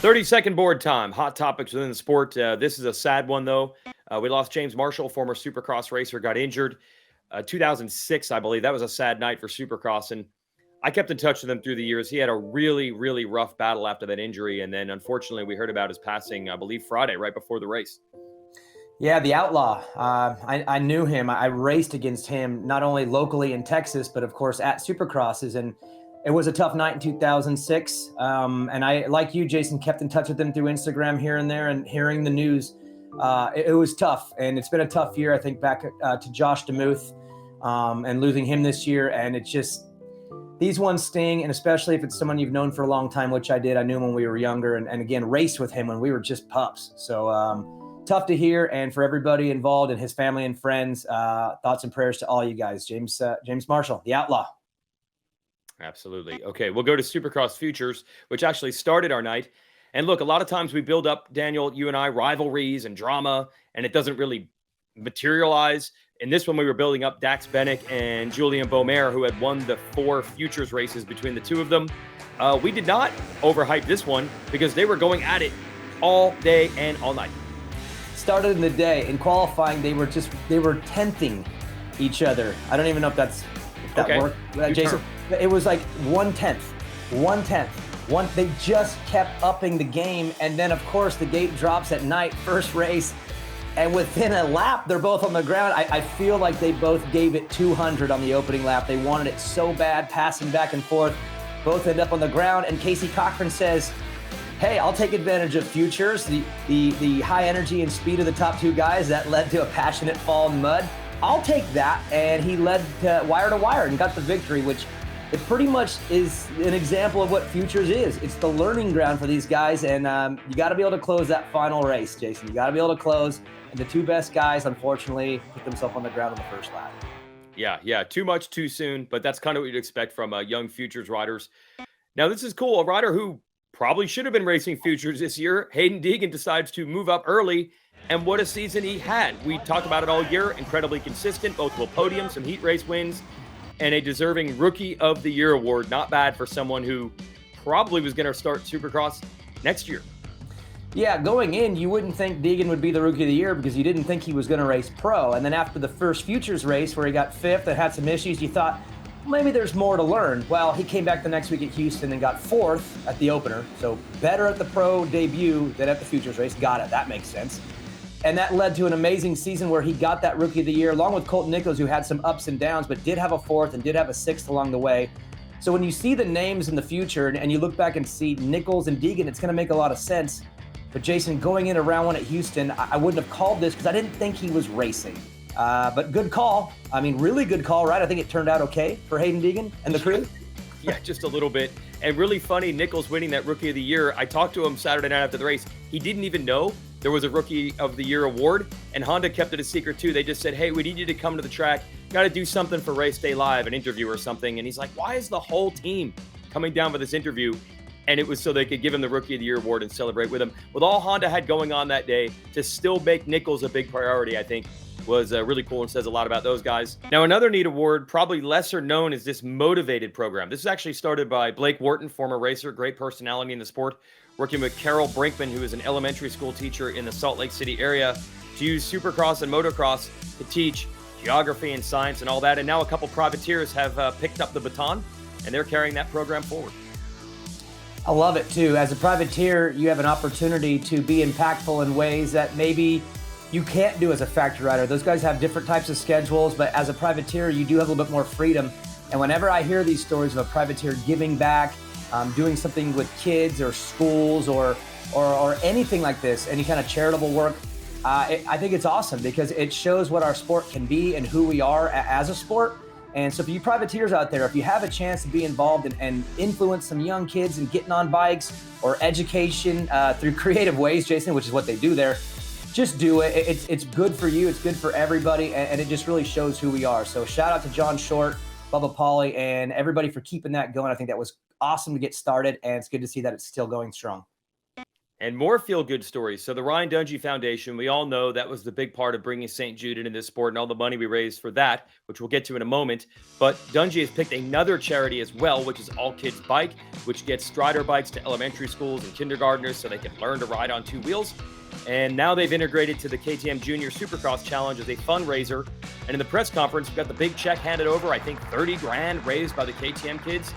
30-second board time. Hot topics within the sport. This is a sad one, though. We lost James Marshall, former Supercross racer, got injured. 2006, I believe. That was a sad night for Supercross. And I kept in touch with him through the years. He had a really, really rough battle after that injury. And then, unfortunately, we heard about his passing, I believe, Friday, right before the race. Yeah, the Outlaw. I knew him. I raced against him, not only locally in Texas, but, of course, at Supercrosses. And it was a tough night in 2006. And I, like you, Jason, kept in touch with him through Instagram here and there, and hearing the news. It was tough. And it's been a tough year, I think, back to Josh DeMuth and losing him this year. And it's just, these ones sting. And especially if it's someone you've known for a long time, which I did. I knew him when we were younger, and again, raced with him when we were just pups. So tough to hear. And for everybody involved and his family and friends, thoughts and prayers to all you guys. James Marshall, the Outlaw. Absolutely. Okay, we'll go to Supercross Futures, which actually started our night. And look, a lot of times we build up, Daniel, you and I, rivalries and drama, and it doesn't really materialize. In this one, we were building up Dax Bennick and Julian Beaumer, who had won the 4 Futures races between the two of them. We did not overhype this one because they were going at it all day and all night. Started in the day. In qualifying, they were 10thing each other. I don't even know if that okay. worked. Jason, it was like 1/10. They just kept upping the game. And then, of course, the gate drops at night, first race. And within a lap, they're both on the ground. I feel like they both gave it 200 on the opening lap. They wanted it so bad, passing back and forth. Both end up on the ground. And Casey Cochran says, hey, I'll take advantage of Futures, the high energy and speed of the top two guys that led to a passionate fall in the mud. I'll take that. And he led to wire and got the victory, which it pretty much is an example of what Futures is. It's the learning ground for these guys. And you got to be able to close that final race, Jason. You got to be able to close. And the two best guys, unfortunately, put themselves on the ground on the first lap. Yeah. Too much too soon, but that's kind of what you'd expect from young Futures riders. Now, this is cool. A rider who probably should have been racing Futures this year, Hayden Deegan, decides to move up early. And what a season he had. We talked about it all year. Incredibly consistent, multiple podiums, some heat race wins, and a deserving Rookie of the Year award. Not bad for someone who probably was going to start Supercross next year. Yeah, going in, you wouldn't think Deegan would be the Rookie of the Year because you didn't think he was going to race pro. And then after the first Futures race where he got 5th and had some issues, you thought, maybe there's more to learn. Well, he came back the next week at Houston and got 4th at the opener. So better at the pro debut than at the Futures race. Got it. That makes sense. And that led to an amazing season where he got that Rookie of the Year, along with Colt Nichols, who had some ups and downs, but did have a 4th and did have a 6th along the way. So when you see the names in the future and you look back and see Nichols and Deegan, it's going to make a lot of sense. But Jason, going into round 1 at Houston, I wouldn't have called this because I didn't think he was racing. But good call. I mean, really good call, right? I think it turned out okay for Hayden Deegan and the crew. Yeah, just a little bit. And really funny, Nichols winning that Rookie of the Year. I talked to him Saturday night after the race. He didn't even know there was a Rookie of the Year award, and Honda kept it a secret too. They just said, hey, we need you to come to the track. Got to do something for Race Day Live, an interview or something. And he's like, why is the whole team coming down for this interview? And it was so they could give him the Rookie of the Year award and celebrate with him. With all Honda had going on that day, to still make Nichols a big priority, I think, was really cool and says a lot about those guys. Now, another neat award, probably lesser known, is this Motivated program. This is actually started by Blake Wharton, former racer, great personality in the sport, working with Carol Brinkman, who is an elementary school teacher in the Salt Lake City area, to use Supercross and Motocross to teach geography and science and all that. And now a couple privateers have picked up the baton, and they're carrying that program forward. I love it too. As a privateer, you have an opportunity to be impactful in ways that maybe you can't do as a factory rider. Those guys have different types of schedules, but as a privateer, you do have a little bit more freedom. And whenever I hear these stories of a privateer giving back, doing something with kids or schools or anything like this, any kind of charitable work, I think it's awesome because it shows what our sport can be and who we are as a sport. And so for you privateers out there, if you have a chance to be involved and influence some young kids in getting on bikes or education through creative ways, Jason, which is what they do there, just do it. It's good for you. It's good for everybody. And it just really shows who we are. So shout out to John Short, Bubba Pauly, and everybody for keeping that going. I think that was awesome to get started. And it's good to see that it's still going strong. And more feel-good stories. So the Ryan Dungey Foundation, we all know that was the big part of bringing St. Jude into this sport and all the money we raised for that, which we'll get to in a moment. But Dungey has picked another charity as well, which is All Kids Bike, which gets Strider bikes to elementary schools and kindergartners so they can learn to ride on two wheels. And now they've integrated to the KTM Junior Supercross Challenge as a fundraiser. And in the press conference, we've got the big check handed over, I think 30 grand raised by the KTM kids.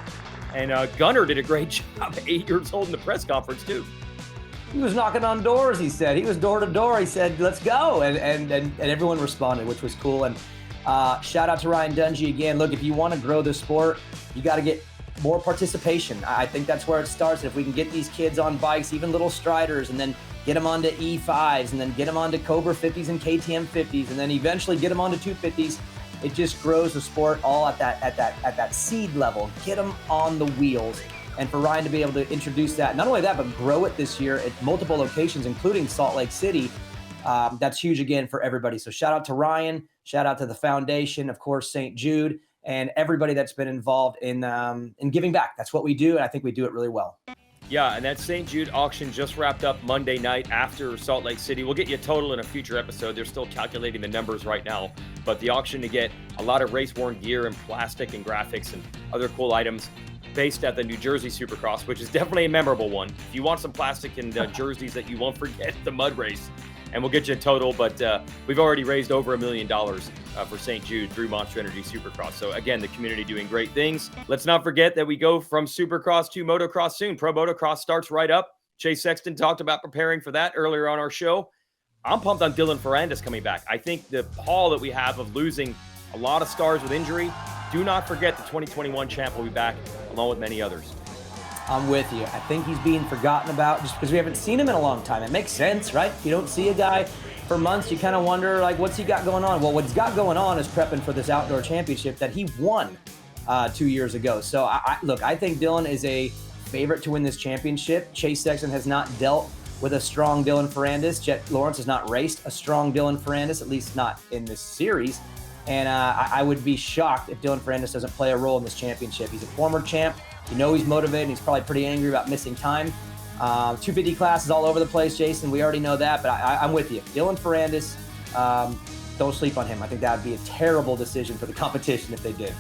And Gunnar did a great job, 8 years old, in the press conference too. He was knocking on doors, he said. He was door to door. He said, let's go. And everyone responded, which was cool. And shout out to Ryan Dungey again. Look, if you want to grow the sport, you got to get more participation. I think that's where it starts. If we can get these kids on bikes, even little Striders, and then get them onto E5s, and then get them onto Cobra 50s and KTM 50s, and then eventually get them onto 250s, it just grows the sport all at that seed level. Get them on the wheels. And for Ryan to be able to introduce that, not only that, but grow it this year at multiple locations, including Salt Lake City, that's huge again for everybody. So shout out to Ryan, shout out to the foundation, of course, St. Jude, and everybody that's been involved in giving back. That's what we do, and I think we do it really well. Yeah, and that St. Jude auction just wrapped up Monday night after Salt Lake City. We'll get you a total in a future episode. They're still calculating the numbers right now. But the auction to get a lot of race-worn gear and plastic and graphics and other cool items based at the New Jersey Supercross, which is definitely a memorable one. If you want some plastic and jerseys that you won't forget the mud race, and we'll get you a total, but we've already raised over $1 million for St. Jude through Monster Energy Supercross. So again, the community doing great things. Let's not forget that we go from Supercross to motocross soon. Pro Motocross starts right up. Chase Sexton talked about preparing for that earlier on our show. I'm pumped on Dylan Ferrandis coming back. I think the haul that we have of losing a lot of stars with injury, do not forget the 2021 champ will be back along with many others. I'm with you. I think he's being forgotten about just because we haven't seen him in a long time. It makes sense, right? You don't see a guy for months, you kind of wonder, like, what's he got going on? Well, what's got going on is prepping for this outdoor championship that he won 2 years ago. So, look, I think Dylan is a favorite to win this championship. Chase Sexton has not dealt with a strong Dylan Ferrandis. Jet Lawrence has not raced a strong Dylan Ferrandis, at least not in this series. And I would be shocked if Dylan Ferrandis doesn't play a role in this championship. He's a former champ. You know he's motivated. He's probably pretty angry about missing time. 250 class is all over the place, Jason. We already know that, but I'm with you. Dylan Ferrandis, don't sleep on him. I think that would be a terrible decision for the competition if they did.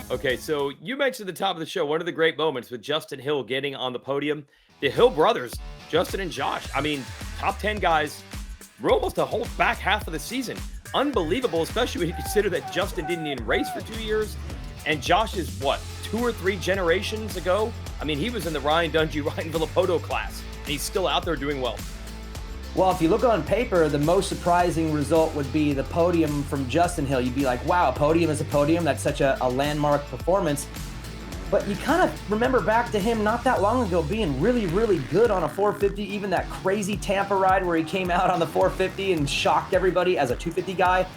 Okay, so you mentioned at the top of the show, one of the great moments with Justin Hill getting on the podium. The Hill brothers, Justin and Josh, I mean, top 10 guys, we're almost a whole back half of the season. Unbelievable, especially when you consider that Justin didn't even race for 2 years. And Josh is, what, 2 or 3 generations ago? I mean, he was in the Ryan Dungey, Ryan Villapoto class, and he's still out there doing well. Well, if you look on paper, the most surprising result would be the podium from Justin Hill. You'd be like, wow, a podium is a podium. That's such a landmark performance. But you kind of remember back to him not that long ago being really, really good on a 450, even that crazy Tampa ride where he came out on the 450 and shocked everybody as a 250 guy.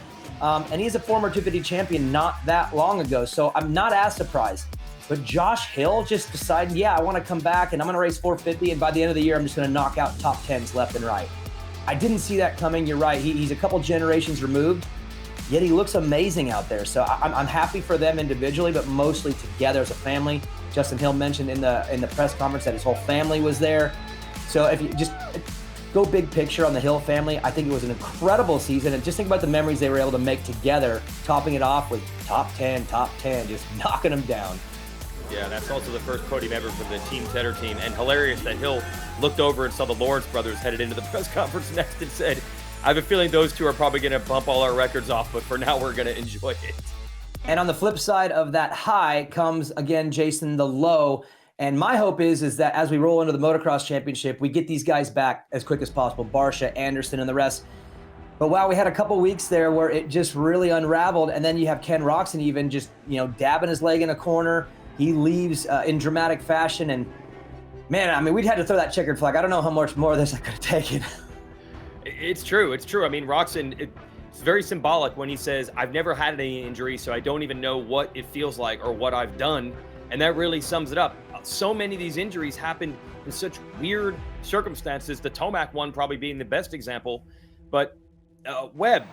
And he's a former 250 champion not that long ago, so I'm not as surprised. But Josh Hill just decided, yeah, I want to come back and I'm going to race 450, and by the end of the year, I'm just going to knock out top 10s left and right. I didn't see that coming. You're right. He's a couple generations removed, yet he looks amazing out there. So I'm happy for them individually, but mostly together as a family. Justin Hill mentioned in the press conference that his whole family was there. So if you just go big picture on the Hill family, I think it was an incredible season. And just think about the memories they were able to make together, topping it off with top 10, just knocking them down. Yeah, that's also the first podium ever for the Team Tedder team. And hilarious that Hill looked over and saw the Lawrence brothers headed into the press conference next and said, I have a feeling those two are probably going to bump all our records off, but for now we're going to enjoy it. And on the flip side of that high comes, again, Jason, the low. And my hope is that as we roll into the Motocross Championship, we get these guys back as quick as possible, Barsha, Anderson, and the rest. But wow, we had a couple weeks there where it just really unraveled. And then you have Ken Roczen even just, dabbing his leg in a corner. He leaves in dramatic fashion. And man, I mean, we'd had to throw that checkered flag. I don't know how much more of this I could have taken. It's true. I mean, Roczen, it's very symbolic when he says, I've never had any injury, so I don't even know what it feels like or what I've done. And that really sums it up. So many of these injuries happened in such weird circumstances. The Tomac one probably being the best example. But Webb,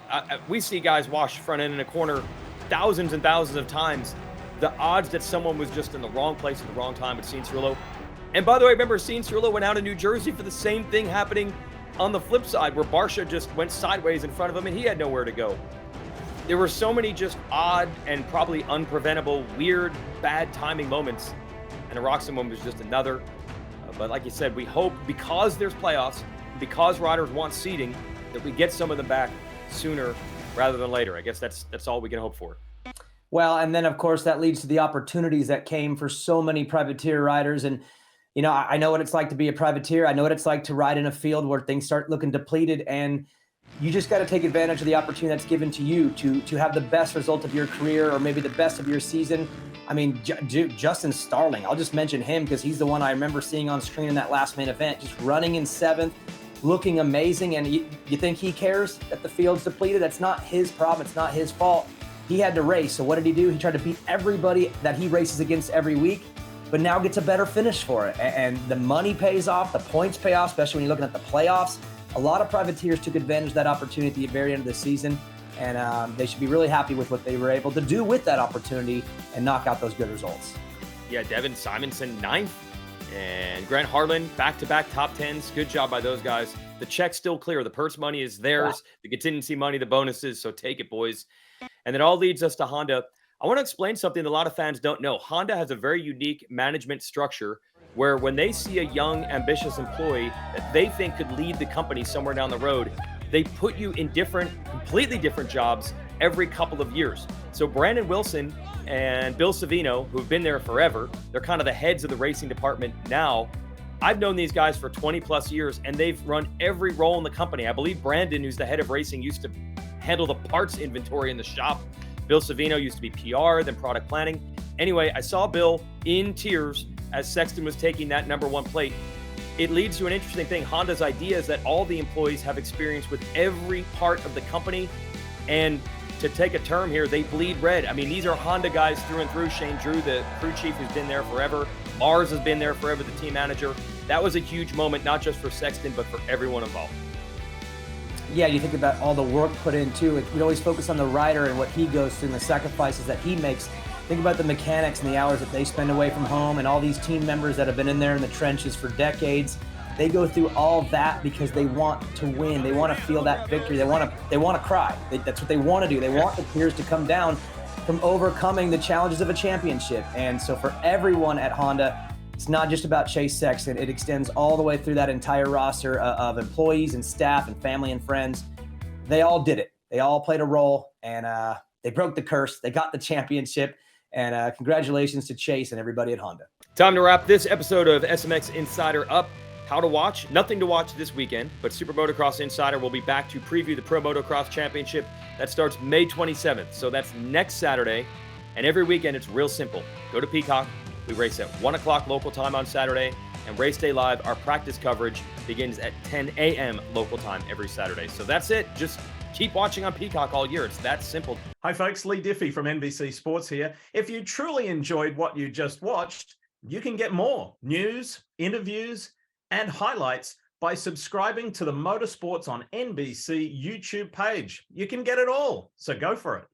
we see guys wash front end in a corner thousands and thousands of times. The odds that someone was just in the wrong place at the wrong time, it seems real low. And by the way, remember seeing Cirillo went out in New Jersey for the same thing happening on the flip side, where Barcia just went sideways in front of him and he had nowhere to go. There were so many just odd and probably unpreventable, weird, bad timing moments. And the Roczen one was just another. But like you said, we hope, because there's playoffs, because riders want seeding, that we get some of them back sooner rather than later. I guess that's all we can hope for. Well, and then of course that leads to the opportunities that came for so many privateer riders. And you know, I know what it's like to be a privateer. I know what it's like to ride in a field where things start looking depleted, and you just got to take advantage of the opportunity that's given to you to have the best result of your career, or maybe the best of your season. I mean, Justin Starling, I'll just mention him because he's the one I remember seeing on screen in that last main event, just running in 7th, looking amazing. And you think he cares that the field's depleted? That's not his problem. It's not his fault. He had to race. So what did he do? He tried to beat everybody that he races against every week, but now gets a better finish for it. And the money pays off, the points pay off, especially when you're looking at the playoffs. A lot of privateers took advantage of that opportunity at the very end of the season, and they should be really happy with what they were able to do with that opportunity and knock out those good results. Yeah, Devin Simonson 9th, and Grant Harlan back-to-back top 10s. Good job by those guys. The check's still clear. The purse money is theirs. Yeah. The contingency money, the bonuses, so take it, boys. And it all leads us to Honda. I want to explain something that a lot of fans don't know. Honda has a very unique management structure where when they see a young, ambitious employee that they think could lead the company somewhere down the road, they put you in completely different jobs every couple of years. So Brandon Wilson and Bill Savino, who've been there forever, they're kind of the heads of the racing department now. I've known these guys for 20 plus years, and they've run every role in the company. I believe Brandon, who's the head of racing, used to handle the parts inventory in the shop. Bill Savino used to be PR, then product planning. Anyway, I saw Bill in tears as Sexton was taking that #1 plate. It leads to an interesting thing. Honda's idea is that all the employees have experience with every part of the company. And to take a term here, they bleed red. I mean, these are Honda guys through and through. Shane Drew, the crew chief, who's been there forever. Mars has been there forever, the team manager. That was a huge moment, not just for Sexton, but for everyone involved. Yeah, you think about all the work put into it. We always focus on the rider and what he goes through and the sacrifices that he makes. Think about the mechanics and the hours that they spend away from home, and all these team members that have been in there in the trenches for decades. They go through all that because they want to win. They want to feel that victory. They want to cry. That's what they want to do. They want the tears to come down from overcoming the challenges of a championship. And so for everyone at Honda, it's not just about Chase Sexton. It extends all the way through that entire roster of employees and staff and family and friends. They all did it. They all played a role, and they broke the curse. They got the championship. And congratulations to Chase and everybody at Honda. Time to wrap this episode of SMX Insider up. How to watch? Nothing to watch this weekend, but Super Motocross Insider will be back to preview the Pro Motocross Championship. That starts May 27th, so that's next Saturday. And every weekend, it's real simple. Go to Peacock. We race at 1 o'clock local time on Saturday, and Race Day Live, our practice coverage, begins at 10 a.m. local time every Saturday. So that's it. Just keep watching on Peacock all year. It's that simple. Hi, folks. Lee Diffie from NBC Sports here. If you truly enjoyed what you just watched, you can get more news, interviews, and highlights by subscribing to the Motorsports on NBC YouTube page. You can get it all, so go for it.